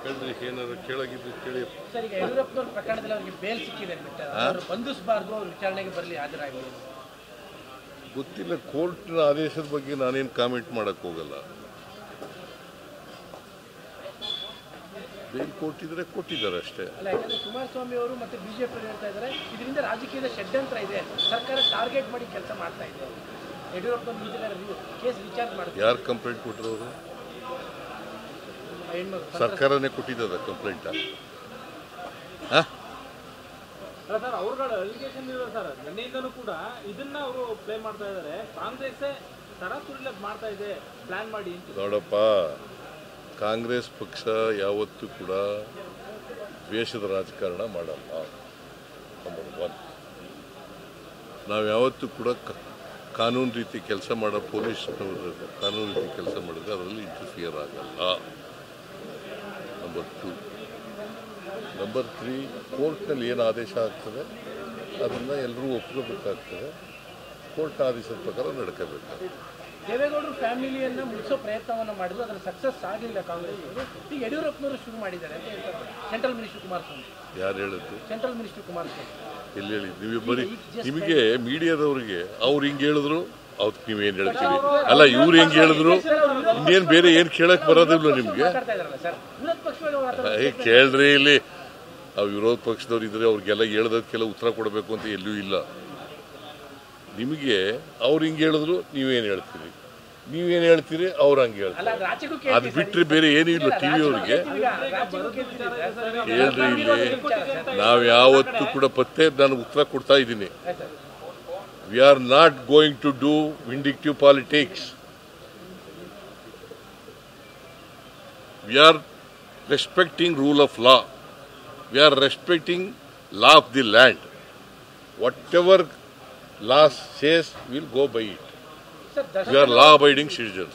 ಹೇಳ್ರಿ ಏನಾದ್ರು ಕೇಳಾಗಿದ್ದು ಕೇಳಿ ಸರ್. ಈಗ ಯಡಿಯೂರಪ್ಪನವ್ರ ಪ್ರಕರಣದಲ್ಲಿ ಅವರಿಗೆ ಬೇಲ್ ಸಿಕ್ಕಿದೆ ಅಂದ್ಬಿಟ್ಟು ಅವರು ಬಂಧಿಸಬಾರ್ದು, ಅವ್ರ ವಿಚಾರಣೆಗೆ ಬರಲಿ, ಹಾಜರಾಗಲಿ. ಗೊತ್ತಿಲ್ಲ. ಕೋರ್ಟ್ನ ಆದೇಶದ ಬಗ್ಗೆ ನಾನೇನು ಕಾಮೆಂಟ್ ಮಾಡಕ್ ಹೋಗಲ್ಲ. ಬೇಲ್ ಕೊಟ್ಟಿದ್ರೆ ಕೊಟ್ಟಿದ್ದಾರೆ ಅಷ್ಟೇ. ಅಲ್ಲ, ಯಾಕಂದ್ರೆ ಕುಮಾರಸ್ವಾಮಿ ಅವರು ಮತ್ತೆ ಬಿಜೆಪಿ ಹೇಳ್ತಾ ಇದ್ದಾರೆ ಇದರಿಂದ ರಾಜಕೀಯದ ಷಡ್ಯಂತ್ರ ಇದೆ, ಸರ್ಕಾರ ಟಾರ್ಗೆಟ್ ಮಾಡಿ ಕೆಲಸ ಮಾಡ್ತಾ ಇದೆ. ಯಡಿಯೂರಪ್ಪನವ್ರು ಕೇಸ್ ವಿಚಾರ ಮಾಡ್ತಾರೆ. ಯಾರು ಕಂಪ್ಲೇಂಟ್ ಕೊಟ್ಟರು? ಅವರು ಸರ್ಕಾರನೇ ಕೊಟ್ಟಿದ್ದದ ಕಂಪ್ಲೇಂಟ್. ಸರ್, ಅವ್ರಗಳ ಅಲಿಗೇಷನ್ ಇದೆ ಸರ್. ನಿನ್ನೆಯಿಂದನೂ ಕೂಡ ಇದನ್ನ ಅವರು ಪ್ಲೇ ಮಾಡ್ತಾ ಇದ್ದಾರೆ. ಕಾಂಗ್ರೆಸ್ ತರಾತುರಿಲಕ್ ಮಾಡ್ತಾ ಇದೆ ಪ್ಲಾನ್ ಮಾಡಿ ಅಂತ. ನೋಡಪ್ಪ, ಕಾಂಗ್ರೆಸ್ ಪಕ್ಷ ಯಾವತ್ತೂ ಕೂಡ ದ್ವೇಷದ ರಾಜಕಾರಣ ಮಾಡಲ್ಲ. ನಂಬರ್ 1. ನಾವು ಯಾವತ್ತೂ ಕೂಡ ಕಾನೂನು ರೀತಿ ಕೆಲಸ ಮಾಡೋ ಪೊಲೀಸ್ನವರು ಕಾನೂನು ರೀತಿ ಕೆಲಸ ಮಾಡಿದ್ರೆ ಅದರಲ್ಲಿ ಇಂಟರ್ಫಿಯರ್ ಆಗಲ್ಲ. ನಂಬರ್ 2. ನಂಬರ್ 3, ಕೋರ್ಟ್ನಲ್ಲಿ ಏನು ಆದೇಶ ಆಗ್ತದೆ ಅದನ್ನು ಎಲ್ಲರೂ ಒಪ್ಕೋಬೇಕಾಗ್ತದೆ. ಕೋರ್ಟ್ ಆದೇಶದ ಪ್ರಕಾರ ನಡ್ಕೋಬೇಕಾಗ್ತದೆ. ದೇವೇಗೌಡರು ಫ್ಯಾಮಿಲಿಯನ್ನು ಮುಗಿಸೋ ಪ್ರಯತ್ನವನ್ನು ಮಾಡಿದ್ರು, ಅದರ ಸಕ್ಸಸ್ ಆಗಲಿಲ್ಲ ಕಾಂಗ್ರೆಸ್ ಅವರು. ಈಗ ಯಡಿಯೂರಪ್ಪನವರು ಶುರು ಮಾಡಿದ್ದಾರೆ ಅಂತ ಹೇಳ್ತಾರೆ ಸೆಂಟ್ರಲ್ ಮಿನಿಸ್ಟರ್ ಕುಮಾರಸ್ವಾಮಿ. ಯಾರು ಹೇಳಿದ್ದು? Central minister Kumaraswamy. ಎಲ್ಲಿ ಹೇಳಿದ್ದು? ನೀವು ಬರೀ ನಿಮಗೆ ಮೀಡಿಯಾದವ್ರಿಗೆ ಅವ್ರು ಹಿಂಗೆ ಹೇಳಿದ್ರು ಅವತ್ತು ನೀವೇನು ಹೇಳ್ತೀವಿ? ಅಲ್ಲ, ಇವ್ರು ಹೆಂಗೆ ಹೇಳಿದ್ರು ಇನ್ನೇನು ಬೇರೆ ಏನು ಕೇಳಕ್ಕೆ ಬರೋದಿಲ್ಲ ನಿಮಗೆ. ಕೇಳ್ರಿ, ಇಲ್ಲಿ ಅವ್ರು ವಿರೋಧ ಪಕ್ಷದವ್ರು ಇದ್ರೆ ಅವ್ರಿಗೆಲ್ಲ ಹೇಳ್ದಕ್ಕೆಲ್ಲ ಉತ್ತರ ಕೊಡಬೇಕು ಅಂತ ಎಲ್ಲೂ ಇಲ್ಲ. ನಿಮಗೆ ಅವ್ರು ಹಿಂಗೆ ಹೇಳಿದ್ರು ನೀವೇನು ಹೇಳ್ತೀರಿ? ನೀವೇನು ಹೇಳ್ತೀರಿ ಅವ್ರು ಹಂಗೆ ಹೇಳ್ತೀರಿ. ಅದು ಬಿಟ್ಟರೆ ಬೇರೆ ಏನೂ ಇಲ್ಲ. ಟಿವಿ ಅವ್ರಿಗೆ ಹೇಳ್ರಿ, ಇಲ್ಲಿ ನಾವು ಯಾವತ್ತೂ ಕೂಡ ನಾನು ಉತ್ತರ ಕೊಡ್ತಾ ಇದ್ದೀನಿ. We are not going to do vindictive politics. We are respecting rule of law. We are respecting law of the land. Whatever law says, we'll go by it. We are law-abiding citizens.